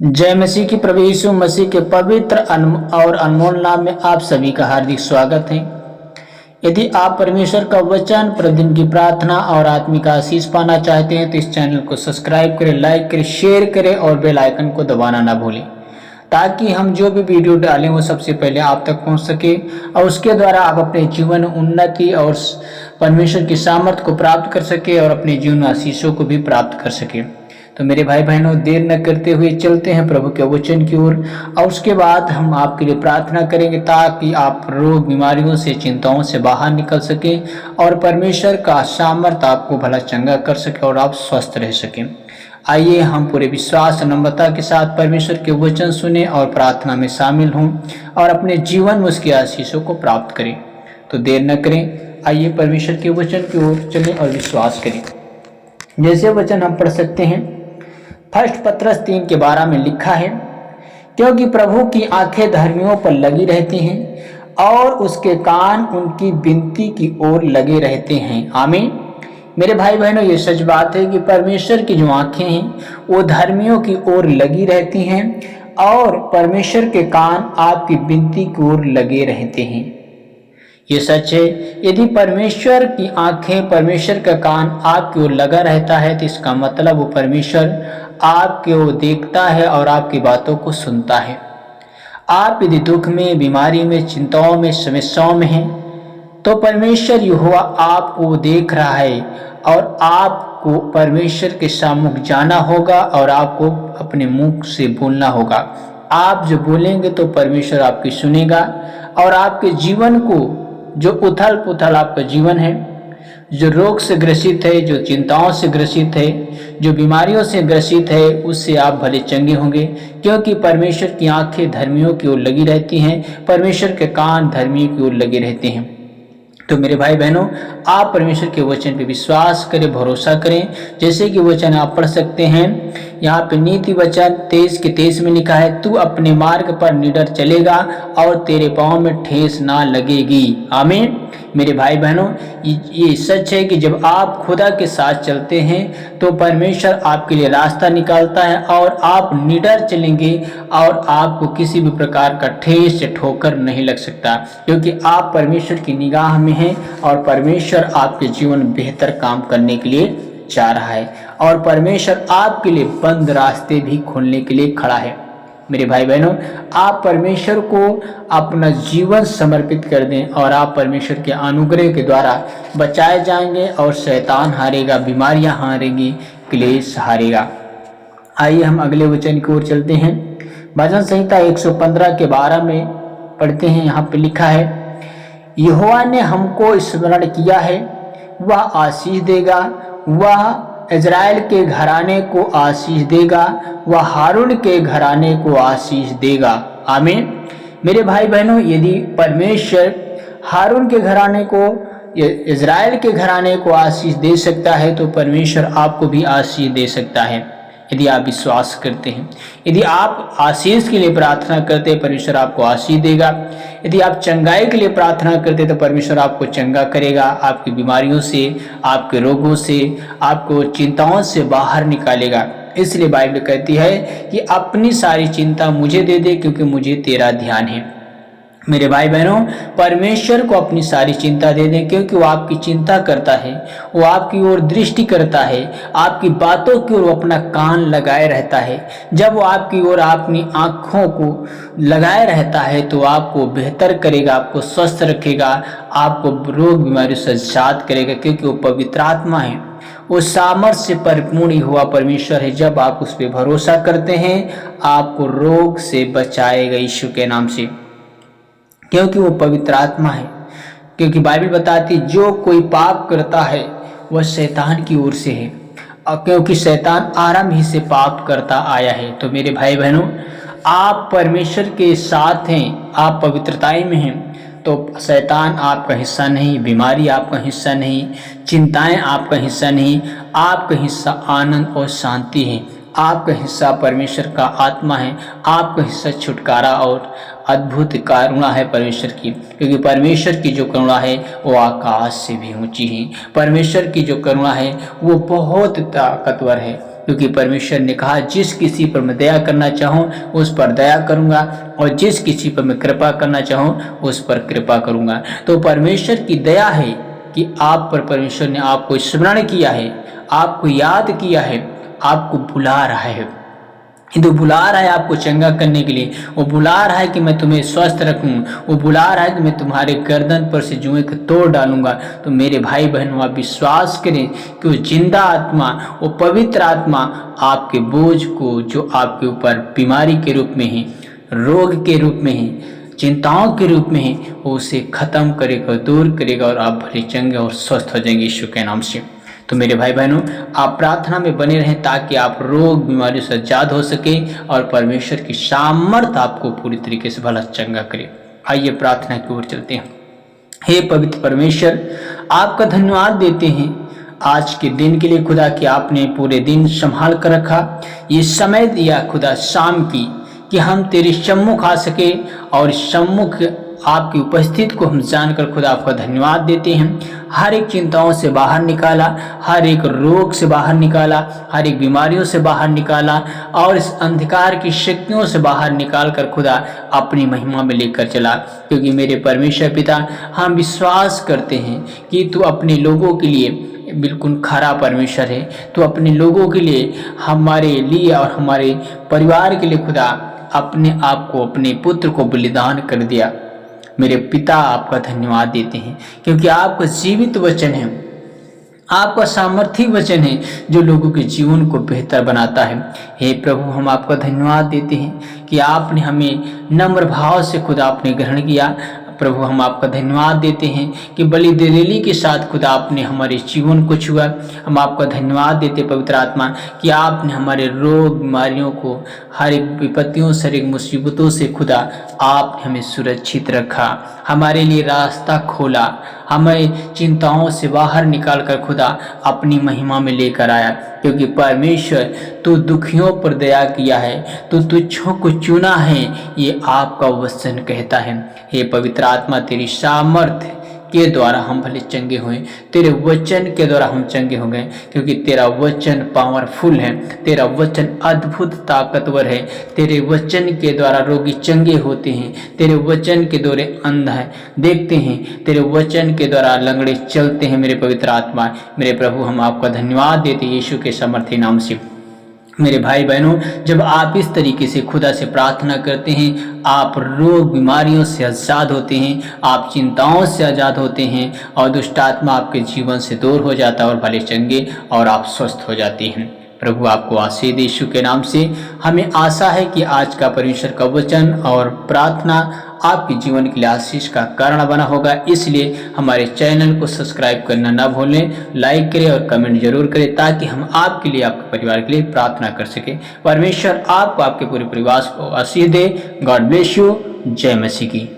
जय मसीह की। प्रभु यीशु मसीह के पवित्र और अनमोल नाम में आप सभी का हार्दिक स्वागत है। यदि आप परमेश्वर का वचन, प्रतिदिन की प्रार्थना और आत्मिक आशीष पाना चाहते हैं तो इस चैनल को सब्सक्राइब करें, लाइक करें, शेयर करें और बेल आइकन को दबाना ना भूलें, ताकि हम जो भी वीडियो डालें वो सबसे पहले आप तक पहुंच सके और उसके द्वारा आप अपने जीवन उन्नति और परमेश्वर की सामर्थ्य को प्राप्त कर सके और अपने जीवन आशीषों को भी प्राप्त कर सके। तो मेरे भाई बहनों, देर न करते हुए चलते हैं प्रभु के वचन की ओर और उसके बाद हम आपके लिए प्रार्थना करेंगे ताकि आप रोग, बीमारियों से, चिंताओं से बाहर निकल सके और परमेश्वर का सामर्थ्य आपको भला चंगा कर सके और आप स्वस्थ रह सकें। आइए हम पूरे विश्वास और नम्रता के साथ परमेश्वर के वचन सुने और प्रार्थना में शामिल हों और अपने जीवन में उसकी आशीषों को प्राप्त करें। तो देर न करें, आइए परमेश्वर के वचन की ओर चलें और विश्वास करें। जैसे वचन हम पढ़ सकते हैं, फर्स्ट पत्रस 3:12 में लिखा है, क्योंकि प्रभु की आंखें धर्मियों पर लगी रहती हैं और उसके कान उनकी विनती की ओर लगे रहते हैं। आमीन। मेरे भाई बहनों, ये सच बात है कि परमेश्वर की जो आंखें हैं वो धर्मियों की ओर लगी रहती हैं और परमेश्वर के कान आपकी विनती की ओर लगे रहते हैं। ये सच है। यदि परमेश्वर की आंखें, परमेश्वर का कान आपकी ओर लगा रहता है तो इसका मतलब वो परमेश्वर आपकी ओर देखता है और आपकी बातों को सुनता है। आप यदि दुख में, बीमारी में, चिंताओं में, समस्याओं में हैं तो परमेश्वर यहोवा आपको देख रहा है और आपको परमेश्वर के सम्मुख जाना होगा और आपको अपने मुख से बोलना होगा। आप जो बोलेंगे तो परमेश्वर आपकी सुनेगा और आपके जीवन को, जो उथल पुथल आपका जीवन है, जो रोग से ग्रसित है, जो चिंताओं से ग्रसित है, जो बीमारियों से ग्रसित है, उससे आप भले चंगे होंगे, क्योंकि परमेश्वर की आंखें धर्मियों की ओर लगी रहती हैं, परमेश्वर के कान धर्मियों की ओर लगे रहते हैं। तो मेरे भाई बहनों, आप परमेश्वर के वचन पे विश्वास करें, भरोसा करें। जैसे कि वचन आप पढ़ सकते हैं, यहाँ पे नीति वचन 23:23 में लिखा है, तू अपने मार्ग पर निडर चलेगा और तेरे पांव में ठेस ना लगेगी। आमीन। मेरे भाई बहनों, ये सच है कि जब आप खुदा के साथ चलते हैं तो परमेश्वर आपके लिए रास्ता निकालता है और आप निडर चलेंगे और आपको किसी भी प्रकार का ठेस या ठोकर नहीं लग सकता, क्योंकि आप परमेश्वर की निगाह में हैं और परमेश्वर आपके जीवन में बेहतर काम करने के लिए चाह रहा है और परमेश्वर आपके लिए बंद रास्ते भी खोलने के लिए खड़ा है। मेरे भाई बहनों, आप परमेश्वर को अपना जीवन समर्पित कर दें और आप परमेश्वर के अनुग्रह के द्वारा बचाए जाएंगे और शैतान हारेगा, बीमारियां हारेंगी, क्लेश हारेगा। आइए हम अगले वचन की ओर चलते हैं। भजन संहिता 115:12 में पढ़ते हैं। यहाँ पे लिखा है, यहोवा ने हमको स्मरण किया है, वह आशीष देगा, वह इज़राइल के घराने को आशीष देगा, वह हारून के घराने को आशीष देगा। आमीन। मेरे भाई बहनों, यदि परमेश्वर हारून के घराने को, इज़राइल के घराने को आशीष दे सकता है तो परमेश्वर आपको भी आशीष दे सकता है, यदि आप विश्वास करते हैं। यदि आप आशीष के लिए प्रार्थना करते हैं, परमेश्वर आपको आशीष देगा। यदि आप चंगाई के लिए प्रार्थना करते हैं तो परमेश्वर आपको चंगा करेगा, आपकी बीमारियों से, आपके रोगों से, आपको चिंताओं से बाहर निकालेगा। इसलिए बाइबल कहती है कि अपनी सारी चिंता मुझे दे दे, क्योंकि मुझे तेरा ध्यान है। मेरे भाई बहनों, परमेश्वर को अपनी सारी चिंता दे दें, क्योंकि वो आपकी चिंता करता है, वो आपकी ओर दृष्टि करता है, आपकी बातों की ओर अपना कान लगाए रहता है। जब वो आपकी ओर अपनी आँखों को लगाए रहता है तो आपको बेहतर करेगा, आपको स्वस्थ रखेगा, आपको रोग बीमारी से आजाद करेगा, क्योंकि वो पवित्र आत्मा है, वो सामर्थ्य से परिपूर्ण हुआ परमेश्वर है। जब आप उस पर भरोसा करते हैं, आपको रोग से बचाएगा यीशु के नाम से, क्योंकि वो पवित्र आत्मा है। क्योंकि बाइबल बताती है, जो कोई पाप करता है वह शैतान की ओर से है, और क्योंकि शैतान आरंभ ही से पाप करता आया है। तो मेरे भाई बहनों, आप परमेश्वर के साथ हैं, आप पवित्रताई में हैं, तो शैतान आपका हिस्सा नहीं, बीमारी आपका हिस्सा नहीं, चिंताएं आपका हिस्सा नहीं। आपका हिस्सा आनंद और शांति है, आपका हिस्सा परमेश्वर का आत्मा है, आपका हिस्सा छुटकारा और अद्भुत करुणा है परमेश्वर की, क्योंकि परमेश्वर की जो करुणा है वो आकाश से भी ऊंची है। परमेश्वर की जो करुणा है वो बहुत ताकतवर है। क्योंकि परमेश्वर ने कहा जिस किसी पर मैं दया करना चाहूँ उस पर दया करूँगा और जिस किसी पर मैं कृपा करना चाहूँ उस पर कृपा करूँगा। तो परमेश्वर की दया है कि आप पर परमेश्वर ने आपको स्मरण किया है, आपको याद किया है, आपको बुला रहा है। तो बुला रहा है आपको चंगा करने के लिए, वो बुला रहा है कि मैं तुम्हें स्वस्थ रखूं, वो बुला रहा है कि मैं तुम्हारे गर्दन पर से जुएं को तोड़ डालूंगा। तो मेरे भाई बहनों, आप विश्वास करें कि वो जिंदा आत्मा, वो पवित्र आत्मा आपके बोझ को जो आपके ऊपर बीमारी के रूप में है, रोग के रूप में है, चिंताओं के रूप में है, वो उसे खत्म करेगा, दूर करेगा और आप भले चंगे और स्वस्थ हो जाएंगे यीशु के नाम से। तो मेरे भाई बहनों, आप प्रार्थना में बने रहें ताकि आप रोग बीमारियों से आजाद हो सके और परमेश्वर की सामर्थ्य आपको पूरी तरीके से भला चंगा करे। आइए प्रार्थना की ओर चलते हैं। हे पवित्र परमेश्वर, आपका धन्यवाद देते हैं आज के दिन के लिए खुदा कि आपने पूरे दिन संभाल कर रखा, ये समय दिया खुदा शाम की कि हम तेरे सम्मुख आ सके और सम्मुख आपकी उपस्थिति को हम जानकर खुदा आपका धन्यवाद देते हैं। हर एक चिंताओं से बाहर निकाला, हर एक रोग से बाहर निकाला, हर एक बीमारियों से बाहर निकाला और इस अंधकार की शक्तियों से बाहर निकाल कर खुदा अपनी महिमा में लेकर चला। क्योंकि मेरे परमेश्वर पिता, हम विश्वास करते हैं कि तू अपने लोगों के लिए बिल्कुल खरा परमेश्वर है। तो अपने लोगों के लिए, हमारे लिए और हमारे परिवार के लिए खुदा अपने आप को, अपने पुत्र को बलिदान कर दिया। मेरे पिता आपका धन्यवाद देते हैं क्योंकि आपका जीवित वचन है, आपका सामर्थी वचन है जो लोगों के जीवन को बेहतर बनाता है। हे प्रभु, हम आपका धन्यवाद देते हैं कि आपने हमें नम्र भाव से खुदा आपने ग्रहण किया। प्रभु, हम आपका धन्यवाद देते हैं कि बलि दिली के साथ खुदा आपने हमारे जीवन को छुआ। हम आपका धन्यवाद देते पवित्र आत्मा कि आपने हमारे रोग बीमारियों को, हर एक विपत्तियों से, हर एक मुसीबतों से खुदा आपने हमें सुरक्षित रखा, हमारे लिए रास्ता खोला, हमें चिंताओं से बाहर निकाल कर खुदा अपनी महिमा में लेकर आया। क्योंकि परमेश्वर, तू दुखियों पर दया किया है, तू तुच्छों को चुना है, ये आपका वचन कहता है। हे पवित्र आत्मा, तेरी सामर्थ्य के द्वारा हम भले चंगे हुए, तेरे वचन के द्वारा हम चंगे हो गए। क्योंकि तेरा वचन पावरफुल है, तेरा वचन अद्भुत ताकतवर है। तेरे वचन के द्वारा रोगी चंगे होते हैं, तेरे वचन के द्वारा अंधा देखते हैं, तेरे वचन के द्वारा लंगड़े चलते हैं। मेरे पवित्र आत्मा, मेरे प्रभु, हम आपका धन्यवाद देते हैं यीशु के सामर्थी नाम से। मेरे भाई बहनों, जब आप इस तरीके से खुदा से प्रार्थना करते हैं, आप रोग बीमारियों से आज़ाद होते हैं, आप चिंताओं से आज़ाद होते हैं और दुष्ट आत्मा आपके जीवन से दूर हो जाता है और भले चंगे और आप स्वस्थ हो जाते हैं। प्रभु आपको आशीष दे यीशु के नाम से। हमें आशा है कि आज का परमेश्वर का वचन और प्रार्थना आपके जीवन के लिए आशीष का कारण बना होगा। इसलिए हमारे चैनल को सब्सक्राइब करना ना भूलें, लाइक करें और कमेंट जरूर करें ताकि हम आपके लिए, आपके परिवार के लिए प्रार्थना कर सकें। परमेश्वर आपको, आपके पूरे परिवार को आशीष दे। God bless you. जय मसीह की।